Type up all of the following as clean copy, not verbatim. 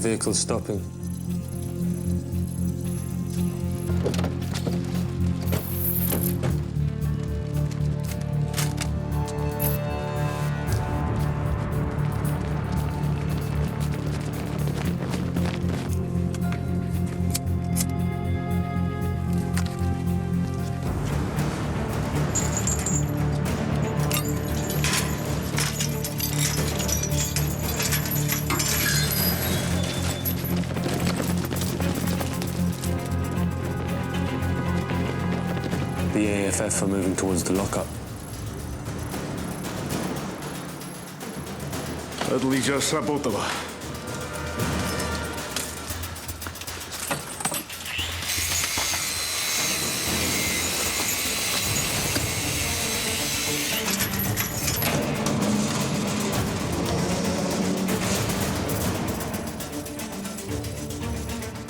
vehicle's stopping. The AFF are moving towards the lockup. Отлично сработало.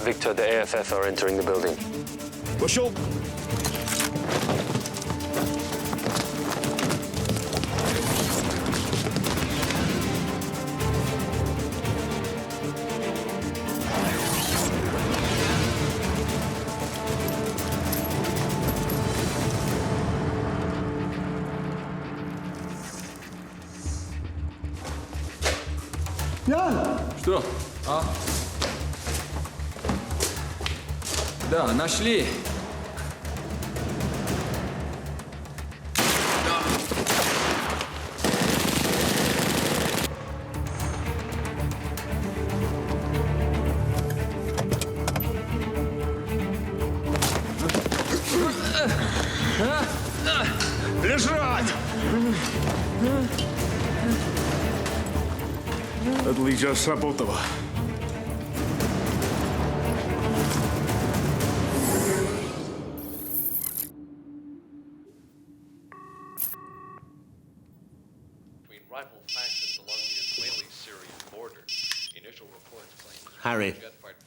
Victor, the AFF are entering the building. Пошел. Что? А? Да, нашли. Лежать! Отлично сработало. Harry.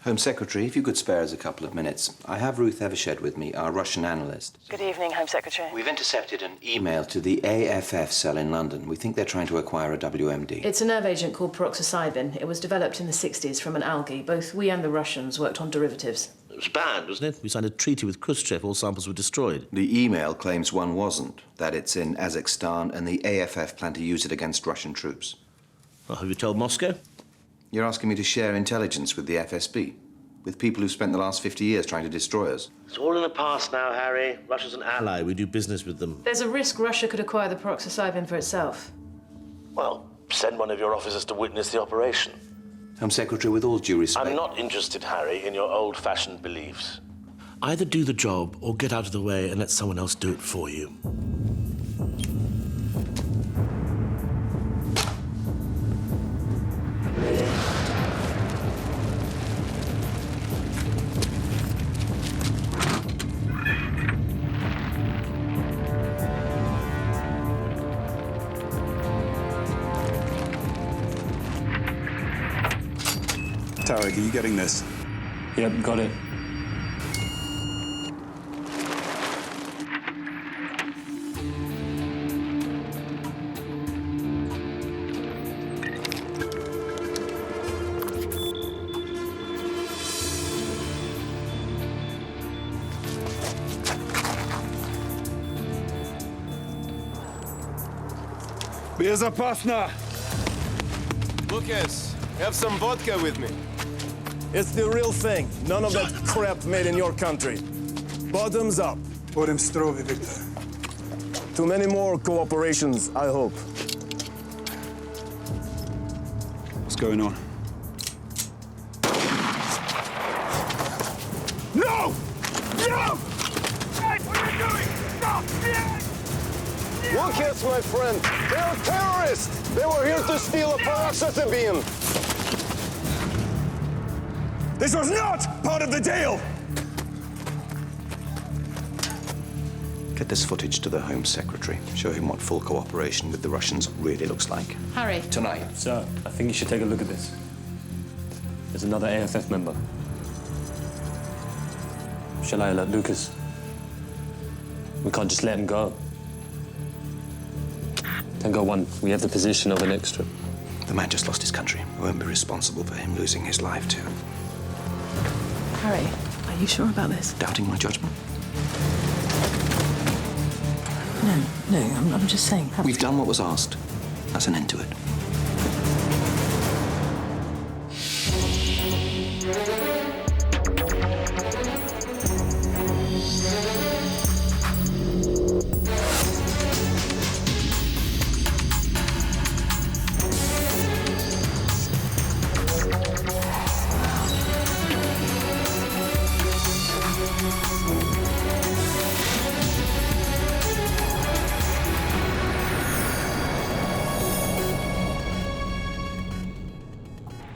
Home Secretary, if you could spare us a couple of minutes. I have Ruth Evershed with me, our Russian analyst. Good evening, Home Secretary. We've intercepted an email to the AFF cell in London. We think they're trying to acquire a WMD. It's a nerve agent called Paroxocybin. It was developed in the 60s from an algae. Both we and the Russians worked on derivatives. It was banned, wasn't it? We signed a treaty with Khrushchev. All samples were destroyed. The email claims one wasn't, that it's in Azakstan, and the AFF plan to use it against Russian troops. Well, have you told Moscow? You're asking me to share intelligence with the FSB? With people who've spent the last 50 years trying to destroy us? It's all in the past now, Harry. Russia's an ally. We do business with them. There's a risk Russia could acquire the Paroxocybin for itself. Well, send one of your officers to witness the operation. Home Secretary, with all due respect... I'm not interested, Harry, in your old-fashioned beliefs. Either do the job or get out of the way and let someone else do it for you. Tarek, are you getting this? Yep, got it. Безопасно! Lucas, have some vodka with me. It's the real thing. None of that crap made in your country. Bottoms up. Будем здоровы, Victor. To many more cooperations, I hope. What's going on? No! No! Hey, what are you doing? Stop! Lucas, my friend, they're terrorists! They were here to steal a Paroxocybin! This was not part of the deal! Get this footage to the Home Secretary. Show him what full cooperation with the Russians really looks like. Harry. Tonight. Sir, I think you should take a look at this. There's another AFF member. Shall I alert Lucas? We can't just let him go. Tango 1, we have the position of an extra. The man just lost his country. I won't be responsible for him losing his life, too. Harry, are you sure about this? Doubting my judgment? No, I'm just saying. We've done what was asked. That's an end to it.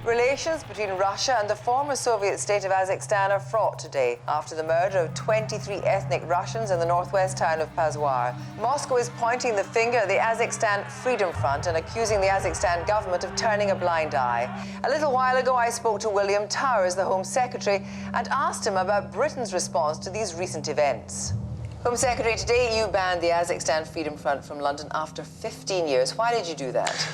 Relations between Russia and the former Soviet state of Azakstan are fraught today after the murder of 23 ethnic Russians in the northwest town of Pazwar. Moscow is pointing the finger at the Azakstan Freedom Front and accusing the Azakstan government of turning a blind eye. A little while ago, I spoke to William Towers, the Home Secretary, and asked him about Britain's response to these recent events. Home Secretary, today you banned the Azakstan Freedom Front from London after 15 years. Why did you do that?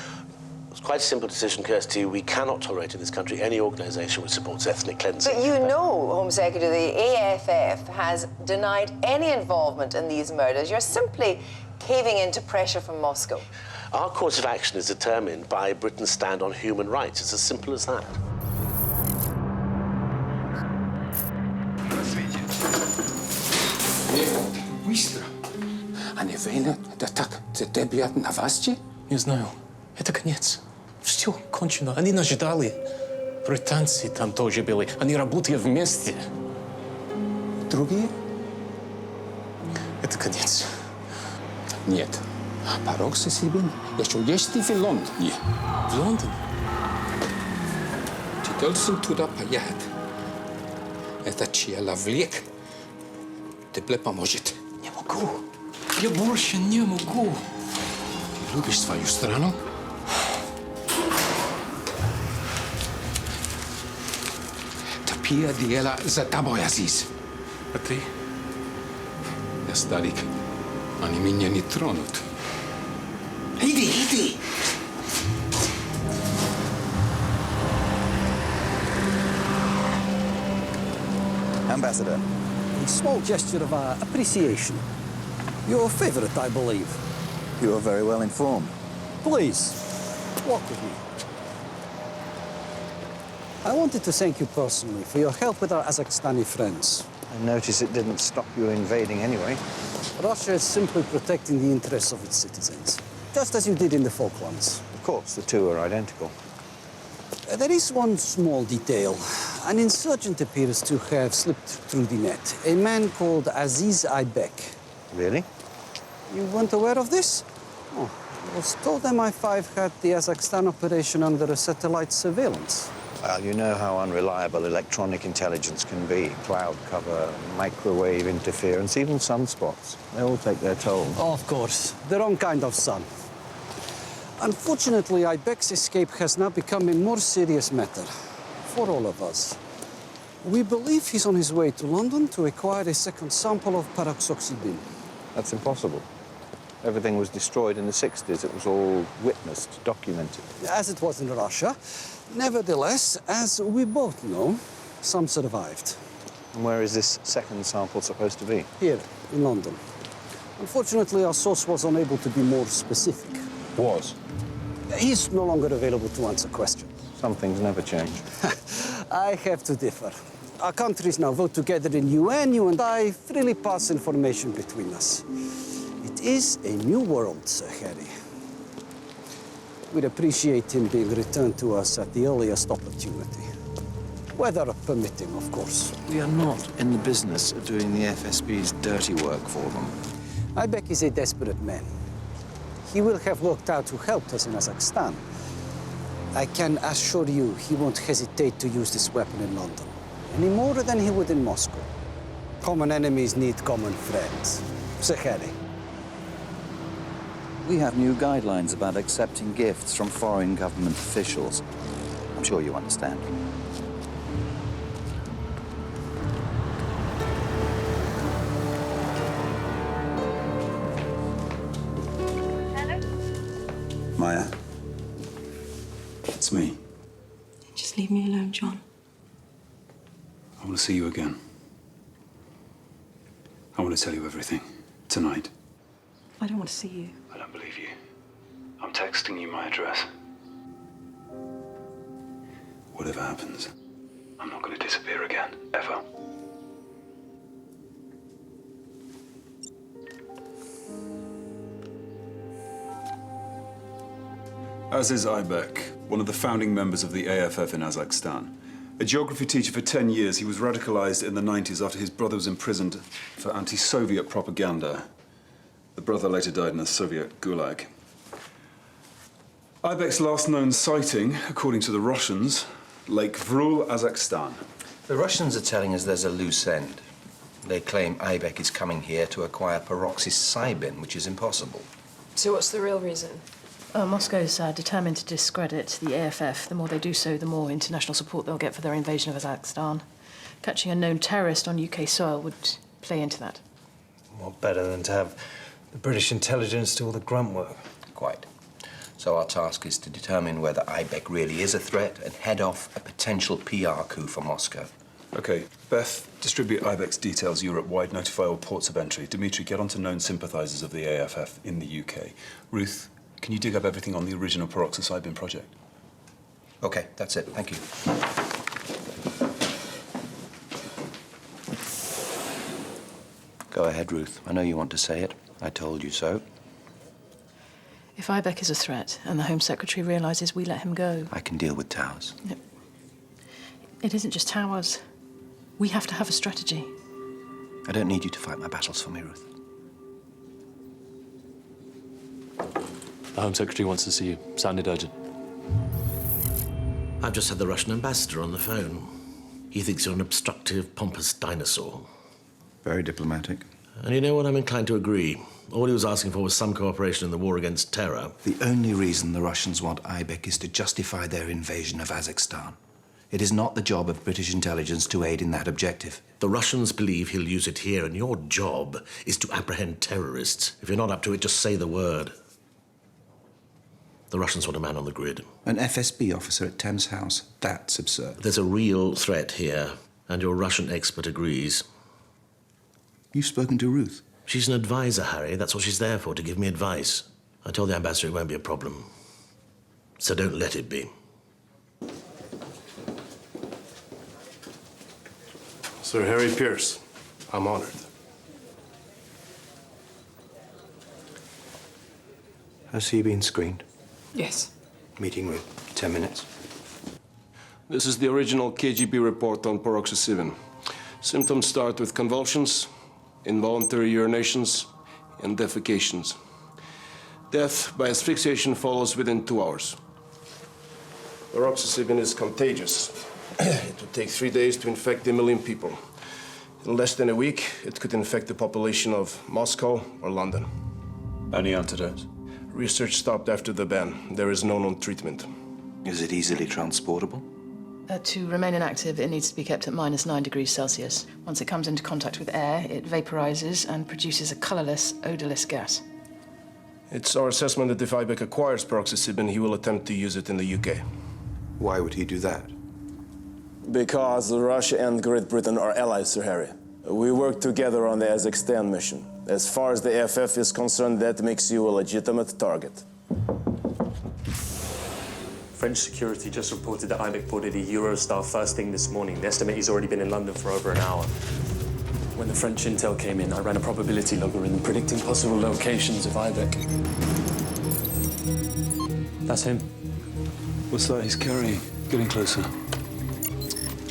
It's quite a simple decision, Kirsty. We cannot tolerate in this country any organisation which supports ethnic cleansing. But you know, Home Secretary, the AFF has denied any involvement in these murders. You're simply caving into pressure from Moscow. Our course of action is determined by Britain's stand on human rights. It's as simple as that. Быстро. Они войны, да так, тебе на власти? Не знаю. Это конец. Все кончено. Они нас ждали. Британцы там тоже были. Они работали вместе. Другие? Это конец. Нет. Paroxocybin еще есть в Лондоне. В Лондон? Ты должен туда поехать. Это человек тебе поможет. Не могу. Я больше не могу. Ты любишь свою страну? Теперь дело за тобой, Азиз. А ты? Я старик. Они меня не тронут. Иди! Ambassador, a small gesture of our appreciation. Your favorite, I believe. You are very well informed. Please, walk with me. I wanted to thank you personally for your help with our Azakstani friends. I notice it didn't stop you invading anyway. Russia is simply protecting the interests of its citizens, just as you did in the Falklands. Of course, the two are identical. There is one small detail. An insurgent appears to have slipped through the net. A man called Aziz Aibek. Really? You weren't aware of this? Oh, I was told MI5 had the Azakstan operation under a satellite surveillance. Well, you know how unreliable electronic intelligence can be. Cloud cover, microwave interference, even sunspots. They all take their toll. Of course, their own kind of sun. Unfortunately, Aibek's escape has now become a more serious matter for all of us. We believe he's on his way to London to acquire a second sample of Paroxocybin. That's impossible. Everything was destroyed in the 60s. It was all witnessed, documented. As it was in Russia. Nevertheless, as we both know, some survived. And where is this second sample supposed to be? Here, in London. Unfortunately, our source was unable to be more specific. Was? He's no longer available to answer questions. Some things never change. I have to differ. Our countries now vote together in UN. You and I freely pass information between us. It is a new world, Sir Harry. We'd appreciate him being returned to us at the earliest opportunity. Weather permitting, of course. We are not in the business of doing the FSB's dirty work for them. Aibek is a desperate man. He will have worked out who helped us in Azakstan. I can assure you he won't hesitate to use this weapon in London, any more than he would in Moscow. Common enemies need common friends. Sir Harry. We have new guidelines about accepting gifts from foreign government officials. I'm sure you understand. Maya. It's me. Just leave me alone, John. I want to see you again. I want to tell you everything. Tonight. I don't want to see you. I don't believe you. I'm texting you my address. Whatever happens, I'm not going to disappear again, ever. Aziz Aibek, one of the founding members of the AFF in Azakstan. A geography teacher for 10 years, he was radicalized in the 90s after his brother was imprisoned for anti-Soviet propaganda. The brother later died in a Soviet gulag. Aibek's last known sighting, according to the Russians, Lake Vrul, Azakstan. The Russians are telling us there's a loose end. They claim Aibek is coming here to acquire Paroxocybin, which is impossible. So what's the real reason? Moscow's determined to discredit the AFF. The more they do so, the more international support they'll get for their invasion of Azakstan. Catching a known terrorist on UK soil would play into that. What better than to have the British intelligence do all the grunt work? Quite. So our task is to determine whether Aibek really is a threat and head off a potential PR coup for Moscow. Okay, Beth, distribute Aibek's details Europe-wide, notify all ports of entry. Dimitri, get onto known sympathizers of the AFF in the UK. Ruth, can you dig up everything on the original Paroxocybin project? Okay, that's it. Thank you. Go ahead, Ruth. I know you want to say it. I told you so. If Aibek is a threat and the Home Secretary realizes we let him go... I can deal with Towers. It isn't just Towers. We have to have a strategy. I don't need you to fight my battles for me, Ruth. The Home Secretary wants to see you. Sounded urgent. I've just had the Russian ambassador on the phone. He thinks you're an obstructive, pompous dinosaur. Very diplomatic. And you know what? I'm inclined to agree. All he was asking for was some cooperation in the war against terror. The only reason the Russians want Aibek is to justify their invasion of Azakstan. It is not the job of British intelligence to aid in that objective. The Russians believe he'll use it here, and your job is to apprehend terrorists. If you're not up to it, just say the word. The Russians want a man on the grid. An FSB officer at Thames House. That's absurd. There's a real threat here, and your Russian expert agrees. You've spoken to Ruth? She's an advisor, Harry. That's what she's there for, to give me advice. I told the ambassador it won't be a problem. So don't let it be. Sir Harry Pierce, I'm honored. Has he been screened? Yes. Meeting room, 10 minutes. This is the original KGB report on Paroxocybin. Symptoms start with convulsions, involuntary urinations, and defecations. Death by asphyxiation follows within 2 hours. Paroxocybin is contagious. It would take 3 days to infect 1 million people. In less than a week, it could infect the population of Moscow or London. Any antidote? Research stopped after the ban. There is no known treatment. Is it easily transportable? To remain inactive, it needs to be kept at -9°C. Once it comes into contact with air, it vaporizes and produces a colorless, odorless gas. It's our assessment that if Aibek acquires Paroxocybin, he will attempt to use it in the UK. Why would he do that? Because Russia and Great Britain are allies, Sir Harry. We work together on the Azakstan mission. As far as the AFF is concerned, that makes you a legitimate target. French security just reported that Aibek boarded a Eurostar first thing this morning. They estimate he's already been in London for over an hour. When the French intel came in, I ran a probability logarithm predicting possible locations of Aibek. That's him. What's that he's carrying? Getting closer.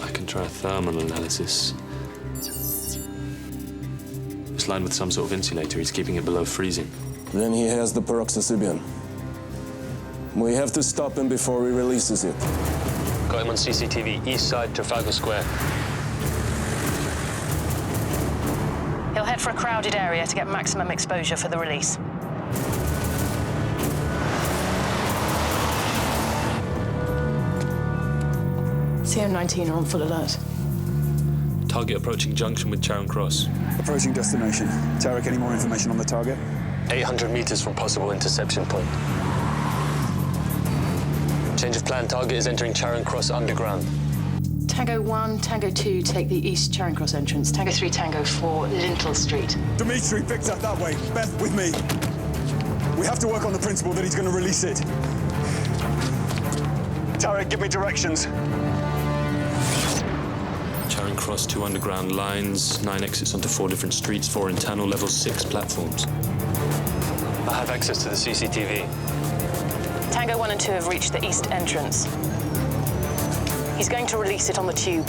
I can try a thermal analysis. It's lined with some sort of insulator. He's keeping it below freezing. Then he has the Paroxocybin. We have to stop him before he releases it. Got him on CCTV, east side, Trafalgar Square. He'll head for a crowded area to get maximum exposure for the release. CO-19 are on full alert. Target approaching junction with Charing Cross. Approaching destination. Tarek, any more information on the target? 800 meters from possible interception point. Change of plan. Target is entering Charing Cross underground. Tango 1, Tango 2, take the East Charing Cross entrance. Tango 3, Tango 4, Lintel Street. Dimitri, picked up that way. Beth, with me. We have to work on the principle that he's going to release it. Tarek, give me directions. Charing Cross, 2 underground lines, 9 exits onto 4 different streets, 4 internal levels, 6 platforms. I have access to the CCTV. Tango 1 and 2 have reached the East entrance. He's going to release it on the tube.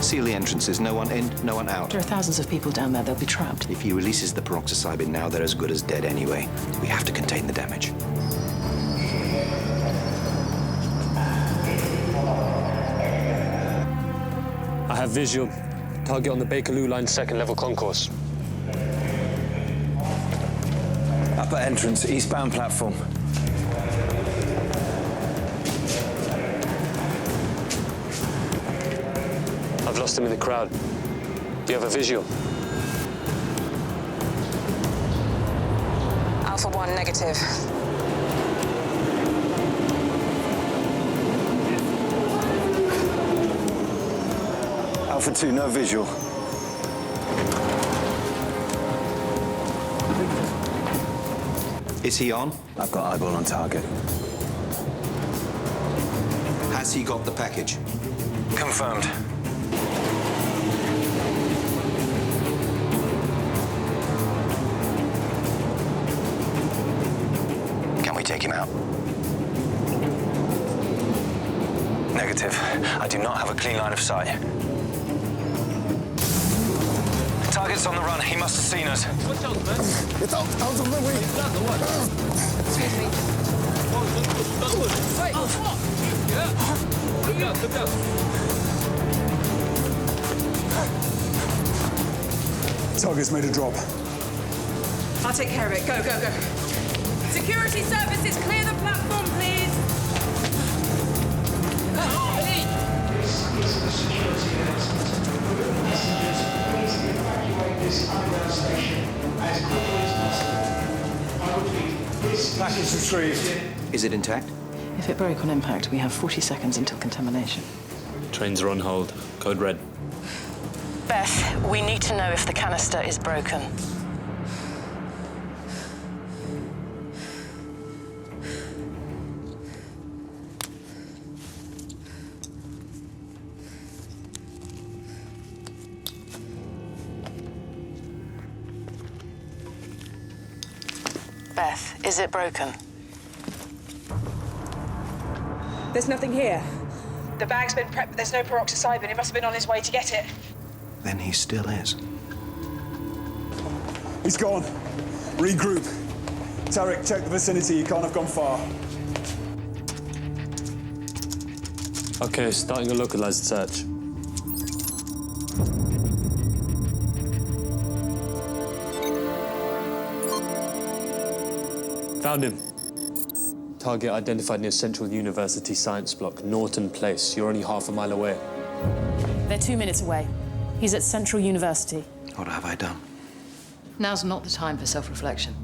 Seal the entrances. No one in, no one out. There are thousands of people down there. They'll be trapped. If he releases the Paroxocybin now, they're as good as dead anyway. We have to contain the damage. I have visual. Target on the Bakerloo line, 2nd level concourse. Upper entrance, eastbound platform. I've lost him in the crowd. Do you have a visual? Alpha 1, negative. Alpha 2, no visual. Is he on? I've got eyeball on target. Has he got the package? Confirmed. Can we take him out? Negative. I do not have a clean line of sight. Target's on the run. He must have seen us. Watch out, man. It's out of the way. That's the one. Excuse me. Wait. Oh, fuck. Yeah. Look out. Target's made a drop. I'll take care of it. Go, go, go. Security services, clear the platform, please. Package retrieved. Is it intact? If it broke on impact, we have 40 seconds until contamination. Trains are on hold. Code red. Beth, we need to know if the canister is broken. Beth, is it broken? There's nothing here. The bag's been prepped, but there's no Paroxocybin. He must have been on his way to get it. Then he still is. He's gone. Regroup. Tarek, check the vicinity. He can't have gone far. Okay, starting a localized search. Found him. Target identified near Central University Science Block, Norton Place. You're only half a mile away. They're 2 minutes away. He's at Central University. What have I done? Now's not the time for self-reflection.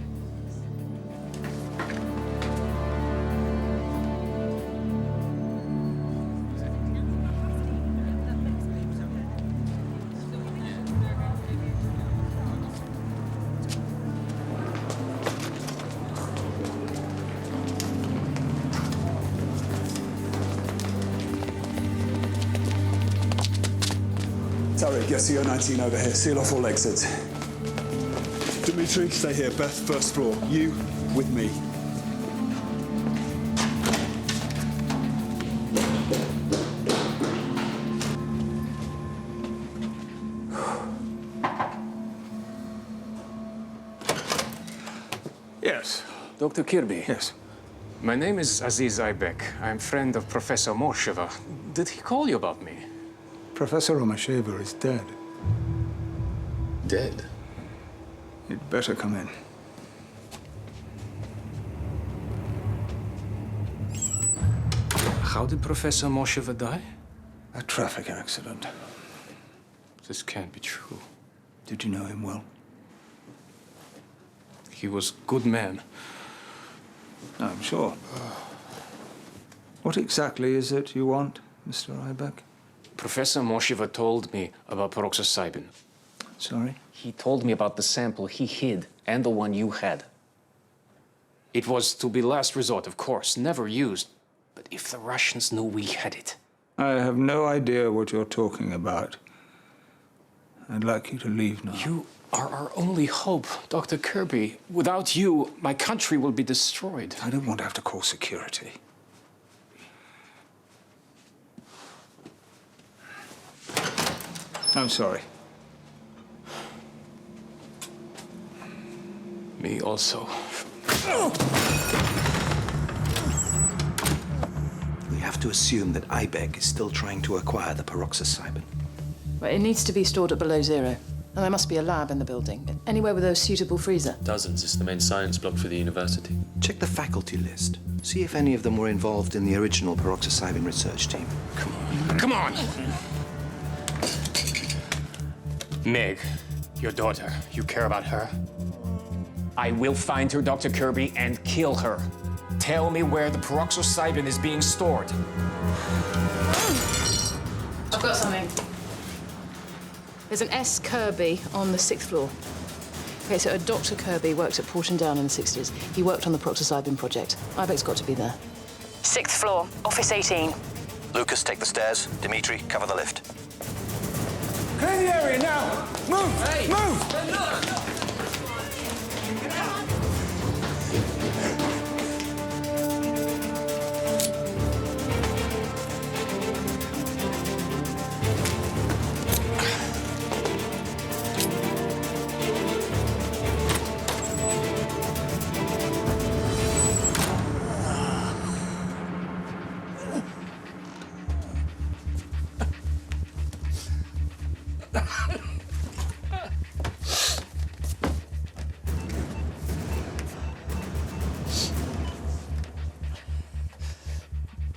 Tarek, yes, E09 over here. Seal off all exits. Dimitri, stay here. Beth, first floor. You, with me. Yes. Dr. Kirby. Yes. My name is Aziz Aibek. I'm friend of Professor Morsheva. Did he call you about me? Professor Romasheva is dead. Dead? You'd better come in. How did Professor Morsheva die? A traffic accident. This can't be true. Did you know him well? He was a good man. I'm sure. What exactly is it you want, Mr. Aibek? Professor Mosheva told me about Paroxocybin. Sorry? He told me about the sample he hid and the one you had. It was to be last resort, of course, never used. But if the Russians knew we had it... I have no idea what you're talking about. I'd like you to leave now. You are our only hope, Dr. Kirby. Without you, my country will be destroyed. I don't want to have to call security. I'm sorry. Me also. We have to assume that Aibek is still trying to acquire the Paroxocybin. Well, it needs to be stored at below zero. And there must be a lab in the building. Anywhere with a suitable freezer. Dozens. It's the main science block for the university. Check the faculty list. See if any of them were involved in the original Paroxocybin research team. Come on. Come on! Meg, your daughter, you care about her? I will find her, Dr. Kirby, and kill her. Tell me where the Paroxocybin is being stored. I've got something. There's an S. Kirby on the 6th floor. Okay, so a Dr. Kirby worked at Porton Down in the 60s. He worked on the Paroxocybin project. Aibek's got to be there. 6th floor, office 18. Lucas, take the stairs. Dimitri, cover the lift. Clear the area now! Move! Hey. Move! Look!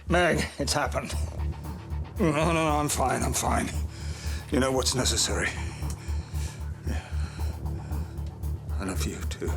Meg, it's happened. No, I'm fine. You know what's necessary. Yeah. I love you, too.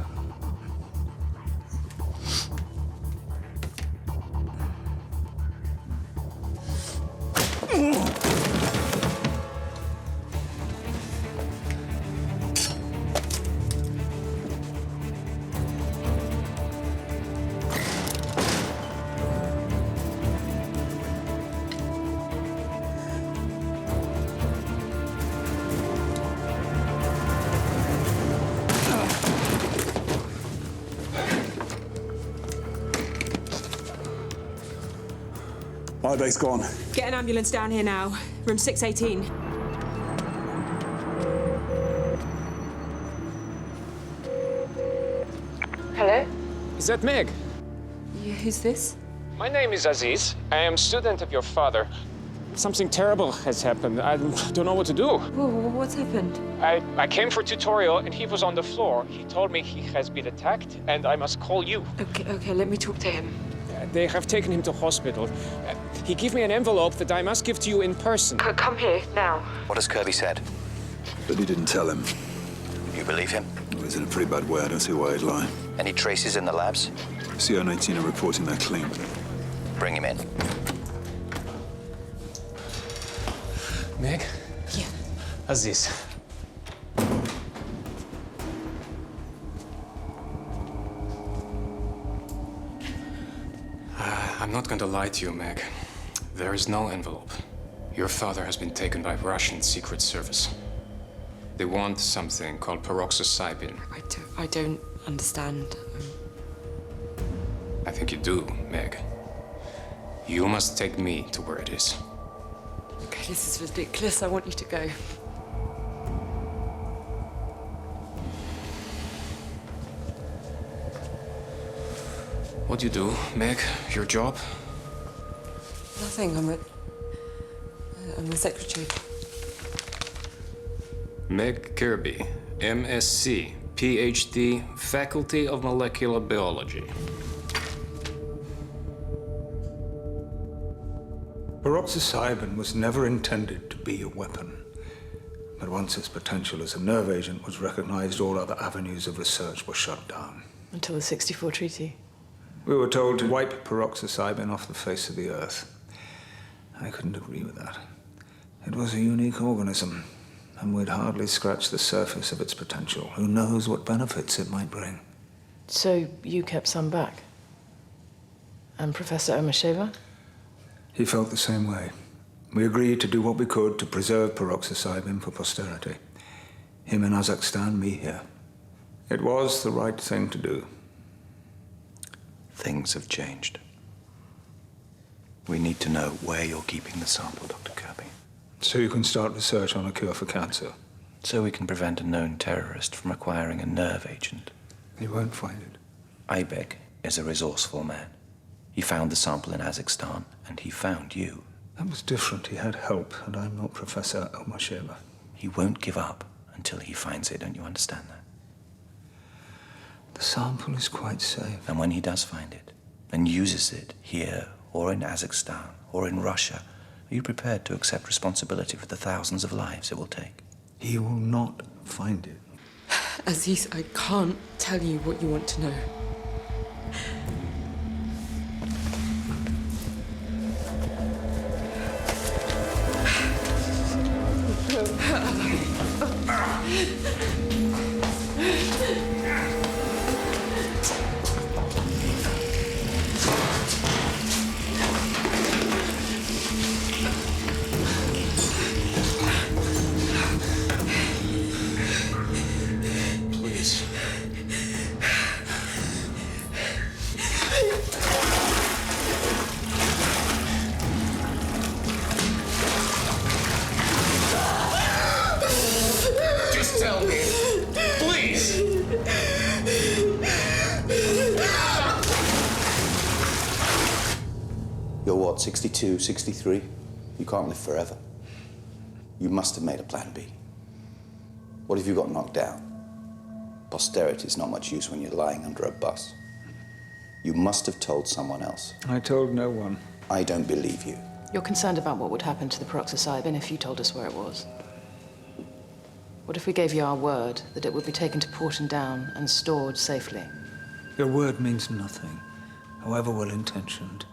Aibek's gone. Get an ambulance down here now. Room 618. Hello? Is that Meg? Yeah, who's this? My name is Aziz. I am student of your father. Something terrible has happened. I don't know what to do. Whoa, what's happened? I came for tutorial and he was on the floor. He told me he has been attacked and I must call you. Okay, let me talk to him. They have taken him to hospital. He gave me an envelope that I must give to you in person. Come here, now. What has Kirby said? But he didn't tell him. You believe him? Well, he's in a pretty bad way. I don't see why he'd lie. Any traces in the labs? CO19 are reporting they're clean. Bring him in. Meg? Yeah. Aziz. I'm not going to lie to you, Meg. There is no envelope. Your father has been taken by Russian Secret Service. They want something called Paroxocybin. I don't understand. I think you do, Meg. You must take me to where it is. Okay, this is ridiculous. I want you to go. What do you do, Meg? Your job? Nothing. I'm the secretary. Meg Kirby, MSc, PhD, Faculty of Molecular Biology. Paroxocybin was never intended to be a weapon. But once its potential as a nerve agent was recognized, all other avenues of research were shut down. Until the '64 treaty. We were told to wipe Paroxocybin off the face of the earth. I couldn't agree with that. It was a unique organism, and we'd hardly scratched the surface of its potential. Who knows what benefits it might bring? So you kept some back? And Professor Omasheva? He felt the same way. We agreed to do what we could to preserve Paroxocybin for posterity. Him in Azakstan, me here. It was the right thing to do. Things have changed. We need to know where you're keeping the sample, Dr. Kirby. So you can start research on a cure for cancer. So we can prevent a known terrorist from acquiring a nerve agent. You won't find it. Aibek is a resourceful man. He found the sample in Azakstan, and he found you. That was different. He had help, and I'm not Professor Omasheva. He won't give up until he finds it, don't you understand that? The sample is quite safe. And when he does find it, and uses it here, or in Azakstan, or in Russia, are you prepared to accept responsibility for the thousands of lives it will take? He will not find it. Aziz, I can't tell you what you want to know. Please. Just tell me. Please. You're what, 62, 63? You can't live forever. You must have made a plan B. What if you got knocked down? Posterity's not much use when you're lying under a bus. You must have told someone else. I told no one. I don't believe you. You're concerned about what would happen to the Paroxocybin if you told us where it was. What if we gave you our word that it would be taken to Porton Down and stored safely? Your word means nothing, however well-intentioned.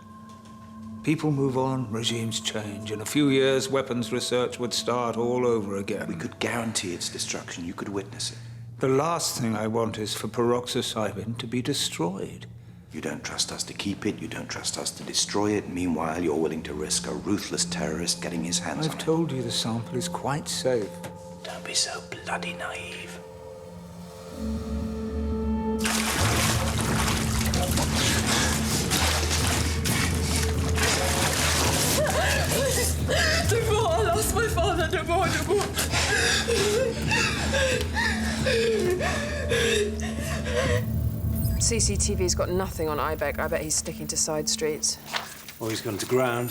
People move on, regimes change. In a few years, weapons research would start all over again. We could guarantee its destruction. You could witness it. The last thing I want is for Paroxocybin to be destroyed. You don't trust us to keep it. You don't trust us to destroy it. Meanwhile, you're willing to risk a ruthless terrorist getting his hands on it. I've told you the sample is quite safe. Don't be so bloody naive. No more! I lost my father! No more! No more! CCTV's got nothing on Aibek. I bet he's sticking to side streets. Or he's gone to ground.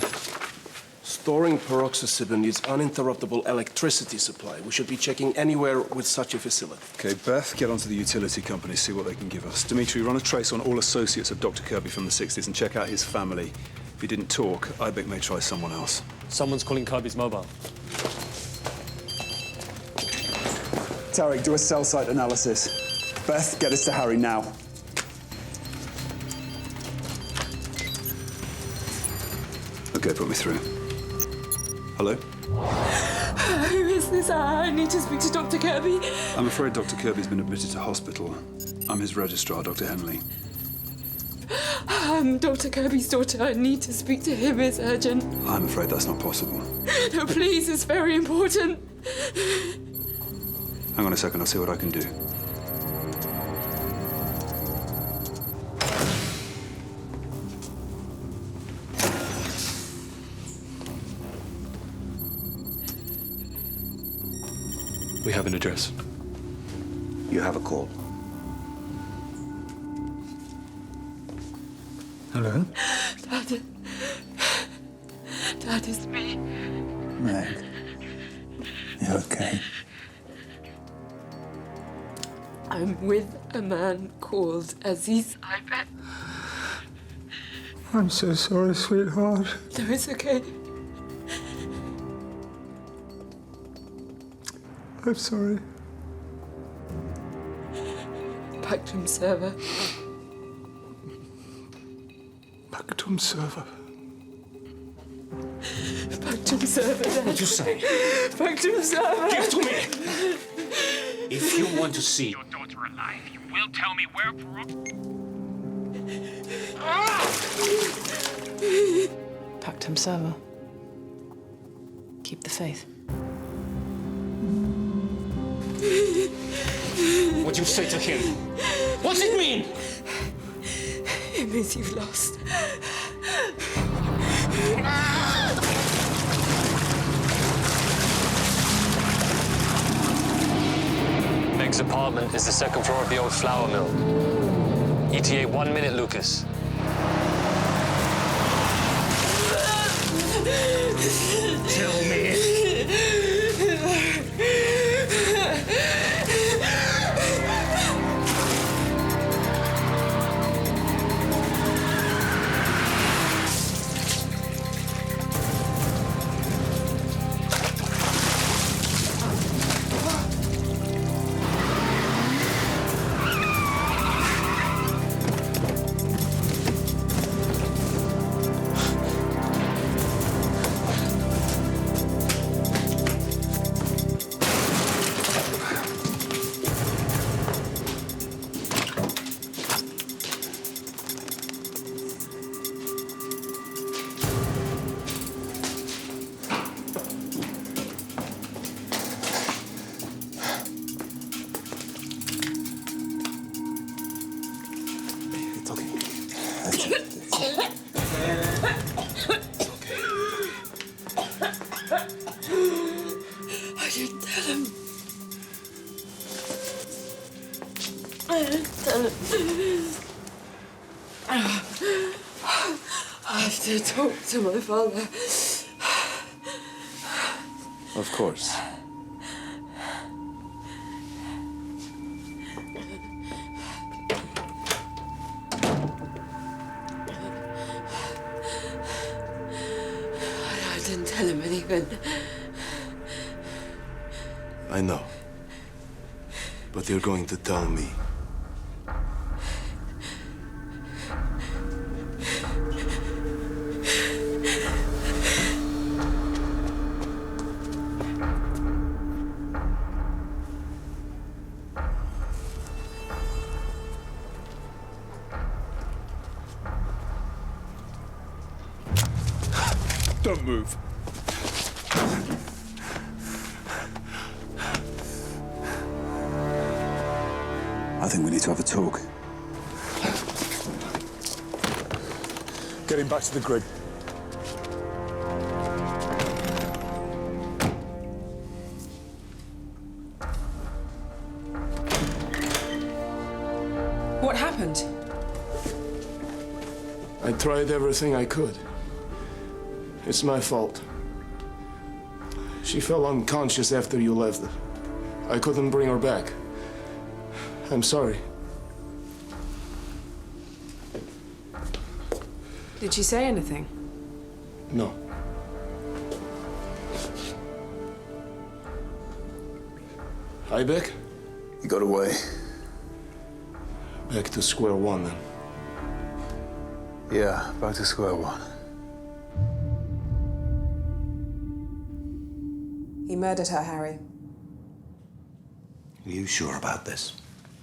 Storing Paroxocybin needs uninterruptible electricity supply. We should be checking anywhere with such a facility. Okay, Beth, get onto the utility company, see what they can give us. Dimitri, run a trace on all associates of Dr. Kirby from the 60s and check out his family. If he didn't talk, Aibek may try someone else. Someone's calling Kirby's mobile. Tarek, do a cell site analysis. Beth, get us to Harry now. Okay, put me through. Hello? Who is this? I need to speak to Dr. Kirby. I'm afraid Dr. Kirby's been admitted to hospital. I'm his registrar, Dr. Henley. I'm Dr. Kirby's daughter. I need to speak to him. It's urgent. I'm afraid that's not possible. No, please, it's very important. Hang on a second, I'll see what I can do. We have an address. You have a call. Hello? Dad. Dad, it's me. Meg, you okay? I'm with a man called Aziz Aibek. I'm so sorry, sweetheart. No, it's okay. I'm sorry. Backroom server. Phantom server. Phantom server, Dad. What you say? Phantom server. Give to me! If you want to see your daughter alive, you will tell me where Pactum server. Keep the faith. what you say to him. What's it mean? It means you've lost. Meg's apartment is the second floor of the old flour mill. ETA 1 minute, Lucas. Tell me. I didn't tell him. I didn't tell him. I have to talk to my father. Of course. I didn't tell him anything. I know. But you're going to tell me. Don't move. I think we need to have a talk. Get him back to the grid. What happened? I tried everything I could. It's my fault. She fell unconscious after you left. I couldn't bring her back. I'm sorry. Did she say anything? No. Aibek? He got away. Back to square one, then. Yeah, back to square one. He murdered her, Harry. Are you sure about this?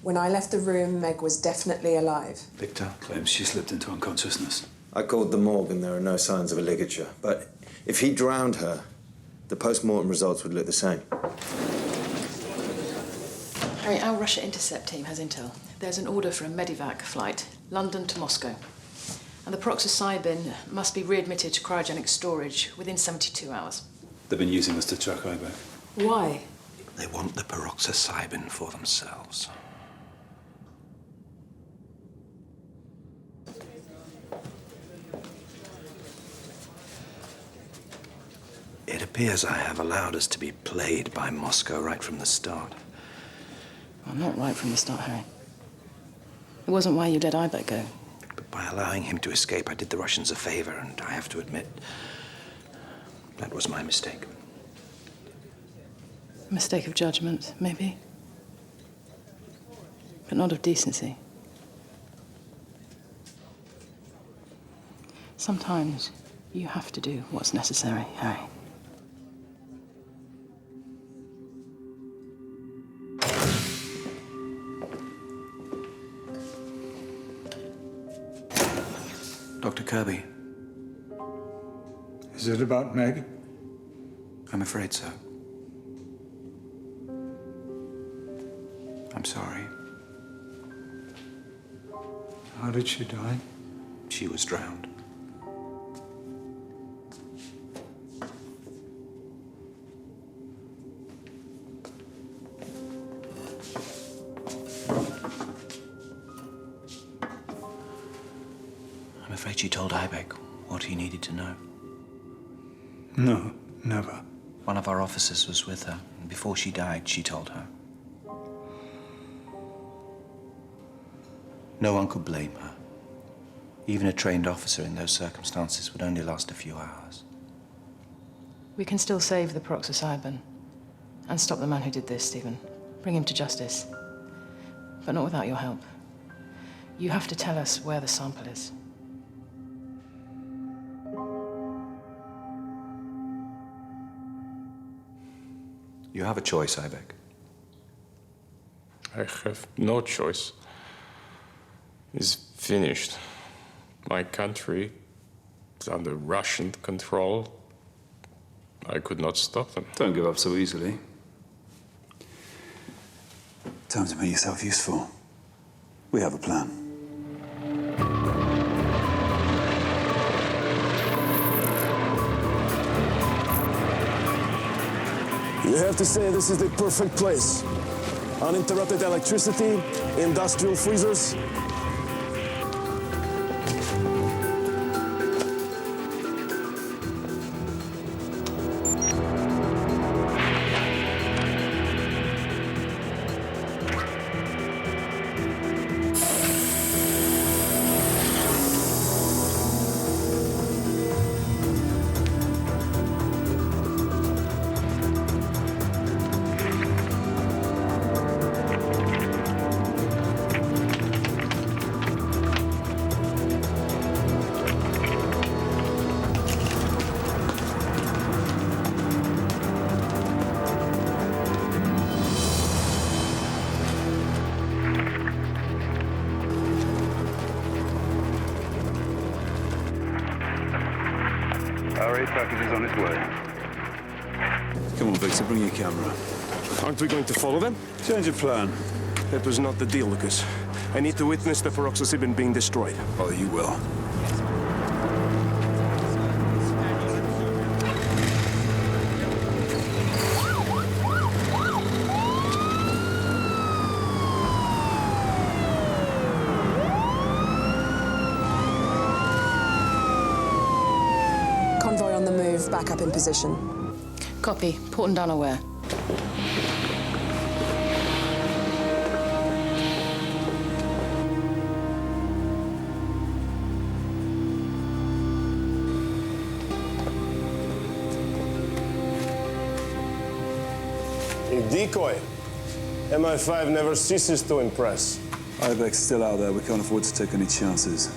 When I left the room, Meg was definitely alive. Victor claims she slipped into unconsciousness. I called the morgue and there are no signs of a ligature. But if he drowned her, the post-mortem results would look the same. Harry, our Russia intercept team has intel. There's an order for a medevac flight, London to Moscow. And the Paroxocybin must be readmitted to cryogenic storage within 72 hours. They've been using this to track Aibek. Why? They want the Paroxocybin for themselves. It appears I have allowed us to be played by Moscow right from the start. Well, not right from the start, Harry. It wasn't why you let Aibek go. But by allowing him to escape, I did the Russians a favor, and I have to admit, that was my mistake. A mistake of judgment, maybe. But not of decency. Sometimes you have to do what's necessary, Harry. Dr. Kirby. Is it about Meg? I'm afraid so. I'm sorry. How did she die? She was drowned. I'm afraid she told Aibek what he needed to know. No, never. One of our officers was with her, and before she died, she told her. No one could blame her. Even a trained officer in those circumstances would only last a few hours. We can still save the Paroxocybin and stop the man who did this, Stephen. Bring him to justice. But not without your help. You have to tell us where the sample is. You have a choice, Aibek. I have no choice. It's finished. My country is under Russian control. I could not stop them. Don't give up so easily. Time to make yourself useful. We have a plan. You have to say this is the perfect place. Uninterrupted electricity, industrial freezers. Our aid package is on its way. Come on, Victor, bring your camera. Aren't we going to follow them? Change of plan. That was not the deal, Lucas. I need to witness the Paroxocybin being destroyed. Oh, you will. Convoy on the move, back up in position. Copy. Port and down aware. A decoy. MI5 never ceases to impress. Aibek's still out there. We can't afford to take any chances.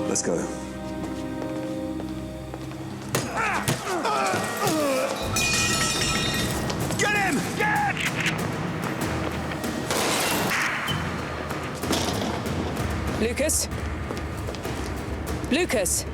Let's go. Get him! Get! Lucas? Lucas!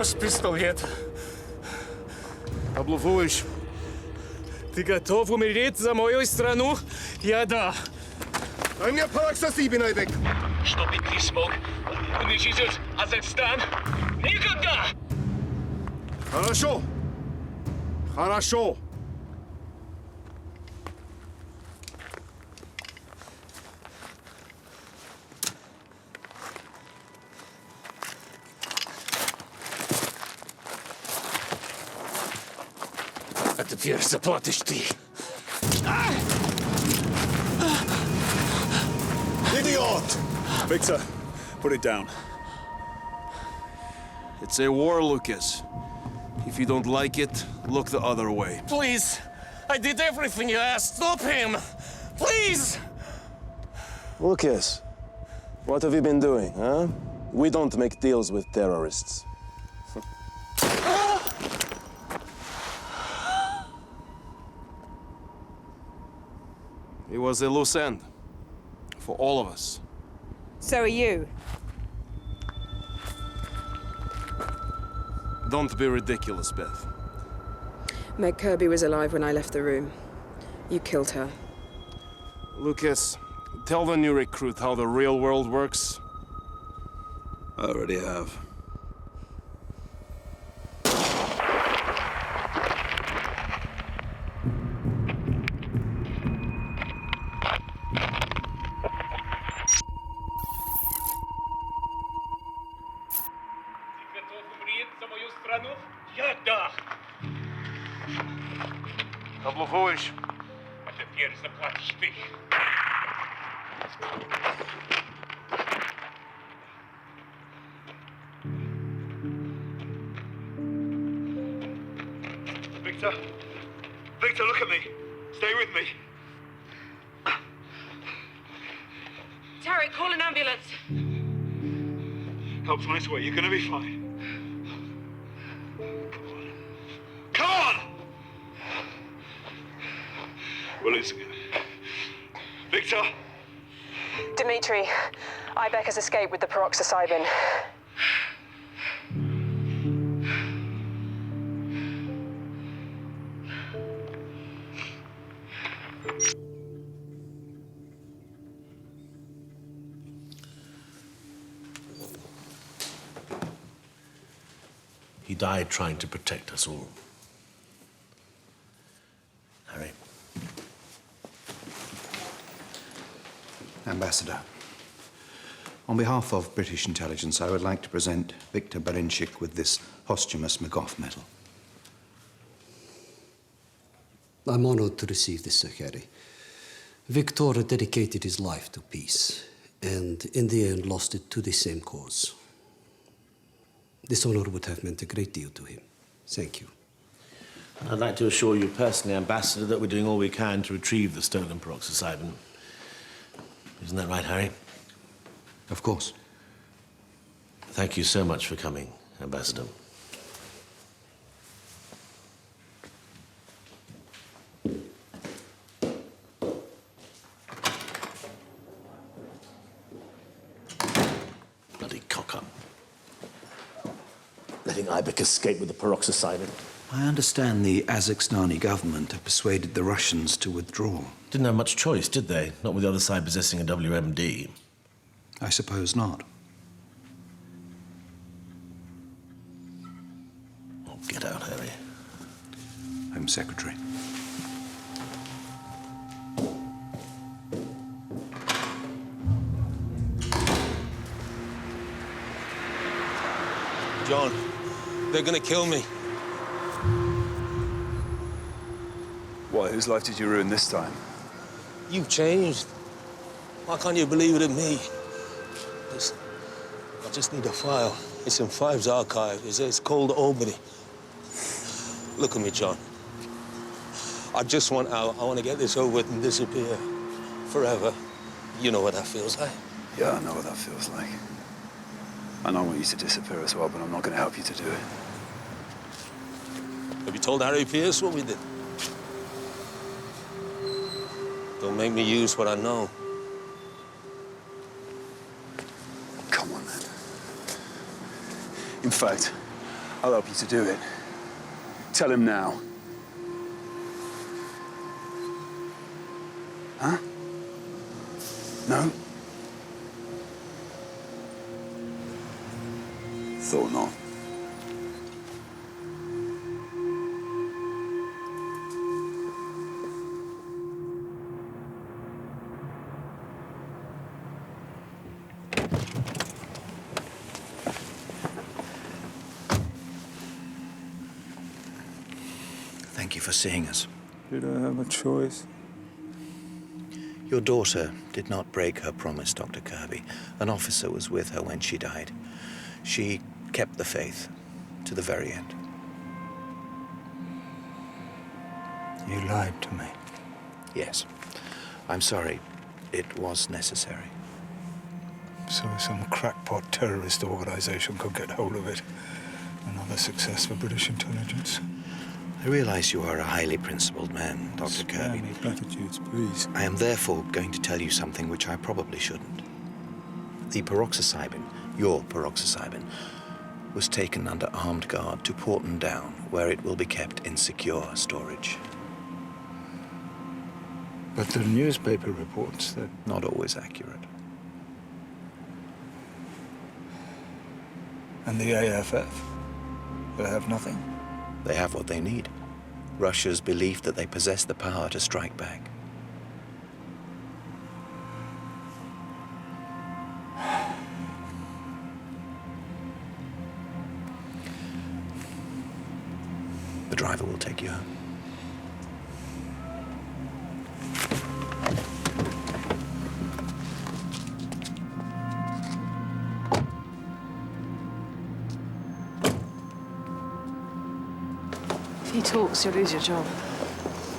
Брось пистолет. Облуфуешь. Ты готов умереть за мою страну? Я да. Дай мне Paroxocybin, Aibek. Чтобы ты смог уничтожить Азакстан? Никогда! Хорошо. Хорошо. А теперь заплатишь ты. Idiot! Victor, put it down. It's a war, Lucas. If you don't like it, look the other way. Please! I did everything you asked. Stop him! Please! Lucas, what have you been doing, huh? We don't make deals with terrorists. It was a loose end. For all of us. So are you. Don't be ridiculous, Beth. Meg Kirby was alive when I left the room. You killed her. Lucas, tell the new recruit how the real world works. I already have. Я да. Облуфуешь? А теперь заплатишь ты. Victor. Victor, look at me. Stay with me. Tarek, call an ambulance. Help's on its way. You're gonna be fine. Come on! We're losing it. Victor! Dimitri, Aibek has escaped with the Paroxocybin. He died trying to protect us all. Harry. Ambassador, on behalf of British intelligence, I would like to present Victor Berenchik with this posthumous McGough Medal. I'm honored to receive this, Sir Harry. Victor dedicated his life to peace, and in the end lost it to the same cause. This honor would have meant a great deal to him. Thank you. I'd like to assure you personally, Ambassador, that we're doing all we can to retrieve the stolen Paroxocybin. Isn't that right, Harry? Of course. Thank you so much for coming, Ambassador. Bloody cock-up. Letting Aibek escape with the Paroxocybin. I understand the Azakstani government have persuaded the Russians to withdraw. Didn't have much choice, did they? Not with the other side possessing a WMD. I suppose not. Oh, get out, Harry. Home Secretary. John, they're gonna kill me. Why, whose life did you ruin this time? You've changed. Why can't you believe it in me? Listen, I just need a file. It's in Five's archive. It's called Albany. Look at me, John. I just want out. I want to get this over with and disappear. Forever. You know what that feels like. Yeah, I know what that feels like. And I want you to disappear as well, but I'm not going to help you to do it. Have you told Harry Pierce what we did? Don't make me use what I know. Come on, then. In fact, I'll help you to do it. Tell him now. Huh? No? Thought not. Thank you for seeing us. Did I have a choice? Your daughter did not break her promise, Dr. Kirby. An officer was with her when she died. She kept the faith to the very end. You lied to me. Yes. I'm sorry. It was necessary. So some crackpot terrorist organization could get hold of it. Another success for British intelligence. I realize you are a highly principled man, Dr. Kirby. Spare me platitudes, please. I am therefore going to tell you something which I probably shouldn't. The Paroxocybin, your Paroxocybin, was taken under armed guard to Porton Down, where it will be kept in secure storage. But the newspaper reports that... Not always accurate. And the AFF? They have nothing? They have what they need. Russia's belief that they possess the power to strike back. The driver will take you home. If he talks, you'll lose your job.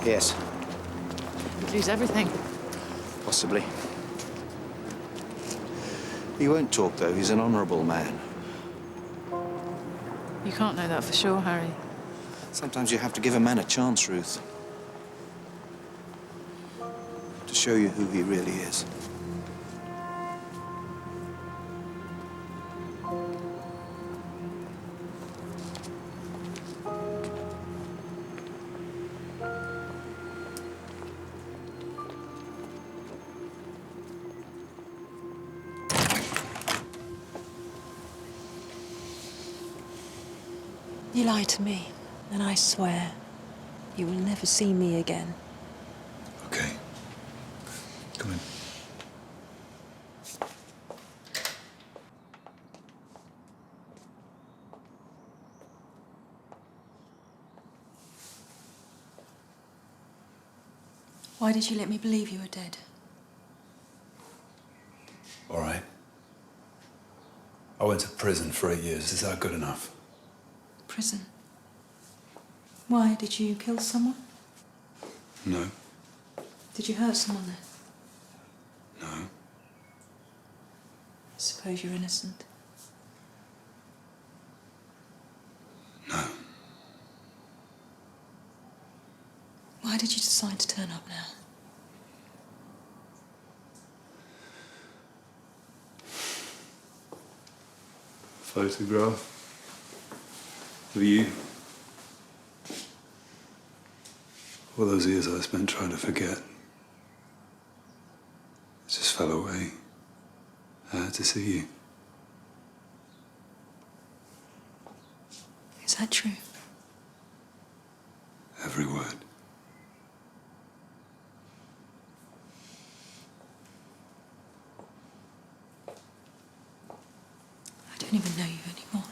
Yes, You'd lose everything. possibly. He won't talk, though. He's an honorable man. You can't know that for sure, Harry. Sometimes you have to give a man a chance, Ruth. To show you who he really is. You lie to me, and I swear you will never see me again. Okay. Come in. Why did you let me believe you were dead? All right. I went to prison for 8 years. Is that good enough? Prison? Why? Did you kill someone? No. Did you hurt someone there? No. I suppose you're innocent. No. Why did you decide to turn up now? Photograph of you. All those years I spent trying to forget. It just fell away. I had to see you. Is that true? Every word. I don't even know you anymore.